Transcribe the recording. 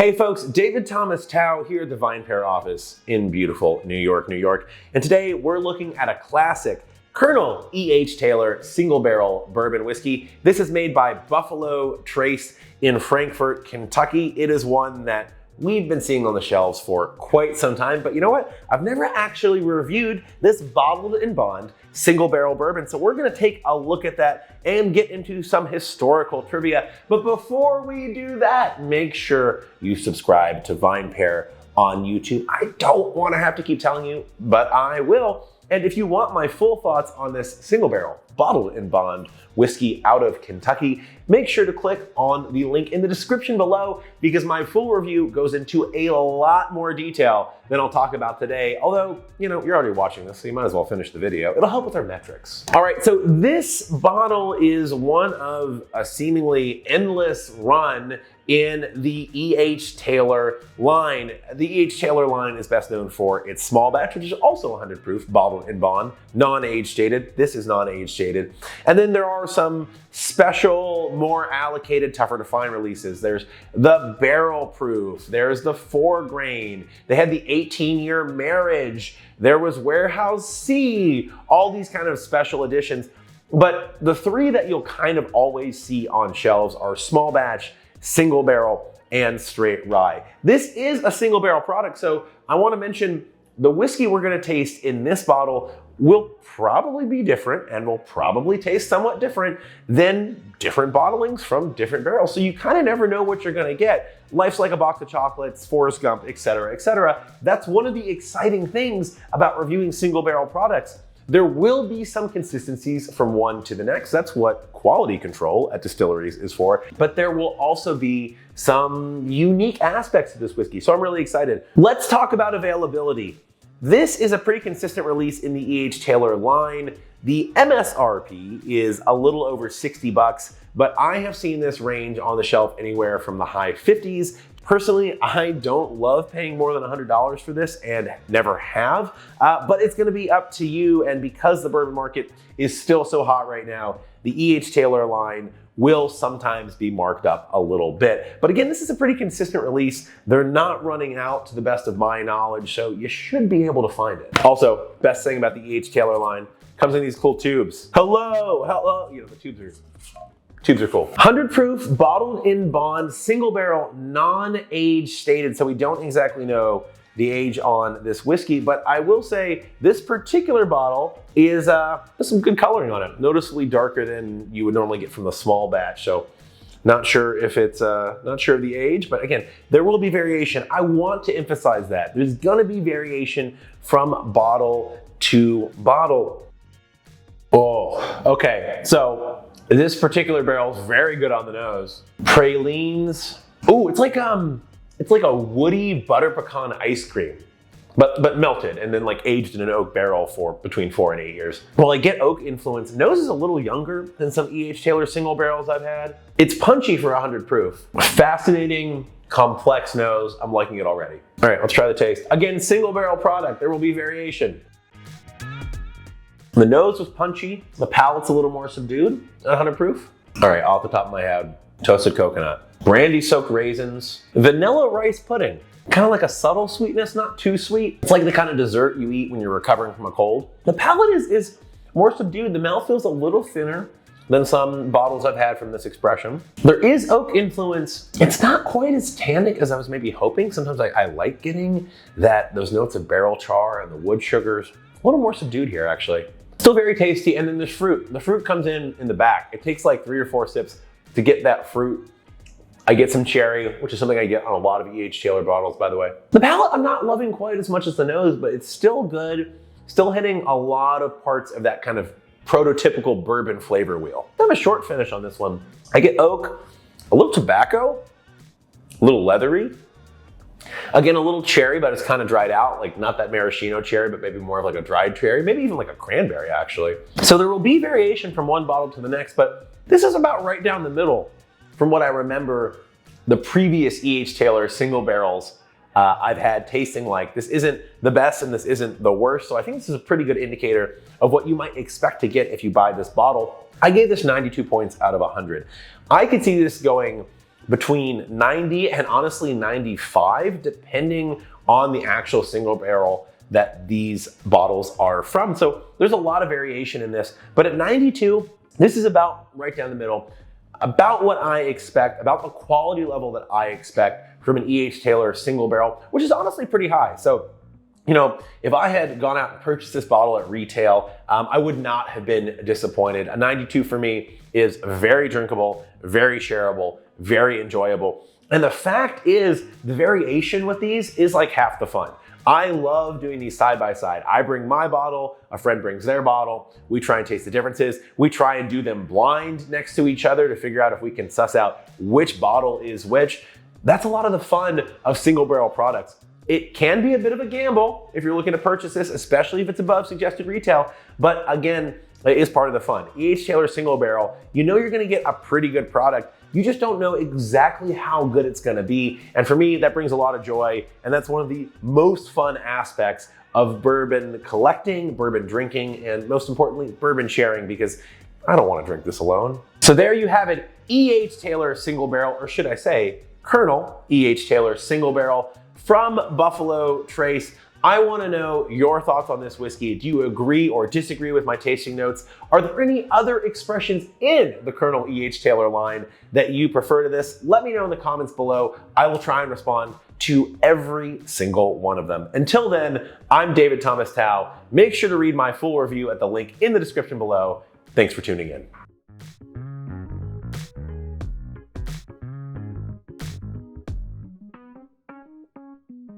Hey folks, David Thomas Tao here at the VinePair office in beautiful New York, New York. And today we're looking at a classic Colonel E.H. Taylor Single Barrel Bourbon Whiskey. This is made by Buffalo Trace in Frankfort, Kentucky. It is one that we've been seeing on the shelves for quite some time, but you know what? I've never actually reviewed this bottled in bond single barrel bourbon, so we're gonna take a look at that and get into some historical trivia. But before we do that, make sure you subscribe to VinePair on YouTube. I don't wanna have to keep telling you, but I will. And if you want my full thoughts on this single barrel bottled in bond whiskey out of Kentucky, make sure to click on the link in the description below because my full review goes into a lot more detail than I'll talk about today. Although, you know, you're already watching this, so you might as well finish the video. It'll help with our metrics. All right, so this bottle is one of a seemingly endless run in the E.H. Taylor line. The E.H. Taylor line is best known for its small batch, which is also 100 proof, bottled in bond, non-age dated. This is non-age dated. And then there are some special, more allocated, tougher to find releases. There's the barrel proof, there's the 4 grain, they had the 18-year marriage, there was Warehouse C, all these kind of special editions. But the 3 that you'll kind of always see on shelves are small batch, single barrel, and straight rye. This is a single barrel product, so I want to mention the whiskey we're going to taste in this bottle will probably be different and will probably taste somewhat different than different bottlings from different barrels. So you kind of never know what you're going to get. Life's like a box of chocolates, Forrest Gump, etc., etc. That's one of the exciting things about reviewing single barrel products. There will be some consistencies from one to the next. That's what quality control at distilleries is for. But there will also be some unique aspects to this whiskey. So I'm really excited. Let's talk about availability. This is a pretty consistent release in the E.H. Taylor line. The MSRP is a little over 60 bucks, but I have seen this range on the shelf anywhere from the high 50s. Personally, I don't love paying more than $100 for this and never have, but it's gonna be up to you. And because the bourbon market is still so hot right now, the E.H. Taylor line will sometimes be marked up a little bit. But again, this is a pretty consistent release. They're not running out to the best of my knowledge, so you should be able to find it. Also, best thing about the E.H. Taylor line, comes in these cool tubes. Hello, you know, the tubes are cool. 100 proof, bottled in bond, single barrel, non-age stated, so we don't exactly know the age on this whiskey, but I will say this particular bottle is there's some good coloring on it, noticeably darker than you would normally get from the small batch. So not sure if it's not sure of the age, but again, there will be variation. I want to emphasize that there's gonna be variation from bottle to bottle. Oh, okay, so this particular barrel is very good on the nose. Pralines. Oh, it's like a woody butter pecan ice cream, but melted and then like aged in an oak barrel for between 4 and 8 years. Well, I get oak influence. Nose is a little younger than some E.H. Taylor single barrels I've had. It's punchy for 100 proof. Fascinating, complex nose. I'm liking it already. All right, let's try the taste. Again, single barrel product. There will be variation. The nose was punchy. The palate's a little more subdued at 100 proof. All right, off the top of my head, toasted coconut, brandy soaked raisins, vanilla rice pudding. Kind of like a subtle sweetness, not too sweet. It's like the kind of dessert you eat when you're recovering from a cold. The palate is more subdued. The mouth feels a little thinner than some bottles I've had from this expression. There is oak influence. It's not quite as tannic as I was maybe hoping. Sometimes I like getting those notes of barrel char and the wood sugars. A little more subdued here, actually. Still very tasty, and then there's fruit. The fruit comes in the back. It takes like 3 or 4 sips to get that fruit. I get some cherry, which is something I get on a lot of E.H. Taylor bottles, by the way. The palate I'm not loving quite as much as the nose, but it's still good. Still hitting a lot of parts of that kind of prototypical bourbon flavor wheel. I have a short finish on this one. I get oak, a little tobacco, a little leathery. Again, a little cherry, but it's kind of dried out, like not that maraschino cherry, but maybe more of like a dried cherry, maybe even like a cranberry actually. So there will be variation from one bottle to the next, but this is about right down the middle from what I remember the previous E.H. Taylor single barrels I've had tasting like. This isn't the best and this isn't the worst, so I think this is a pretty good indicator of what you might expect to get if you buy this bottle. I gave this 92 points out of 100. I could see this going between 90 and honestly 95, depending on the actual single barrel that these bottles are from. So there's a lot of variation in this, but at 92, this is about right down the middle, about what I expect, about the quality level that I expect from an E.H. Taylor single barrel, which is honestly pretty high. So, you know, if I had gone out and purchased this bottle at retail, I would not have been disappointed. A 92 for me is very drinkable, very shareable, very enjoyable. And the fact is, the variation with these is like half the fun. I love doing these side by side. I bring my bottle, a friend brings their bottle. We try and taste the differences. We try and do them blind next to each other to figure out if we can suss out which bottle is which. That's a lot of the fun of single barrel products. It can be a bit of a gamble if you're looking to purchase this, especially if it's above suggested retail. But again, it is part of the fun. E.H. Taylor single barrel, you know you're gonna get a pretty good product. You just don't know exactly how good it's gonna be. And for me, that brings a lot of joy. And that's one of the most fun aspects of bourbon collecting, bourbon drinking, and most importantly, bourbon sharing, because I don't wanna drink this alone. So there you have it, E.H. Taylor single barrel, or should I say, Colonel E.H. Taylor single barrel from Buffalo Trace. I want to know your thoughts on this whiskey. Do you agree or disagree with my tasting notes? Are there any other expressions in the Colonel E.H. Taylor line that you prefer to this? Let me know in the comments below. I will try and respond to every single one of them. Until then, I'm David Thomas Tao. Make sure to read my full review at the link in the description below. Thanks for tuning in.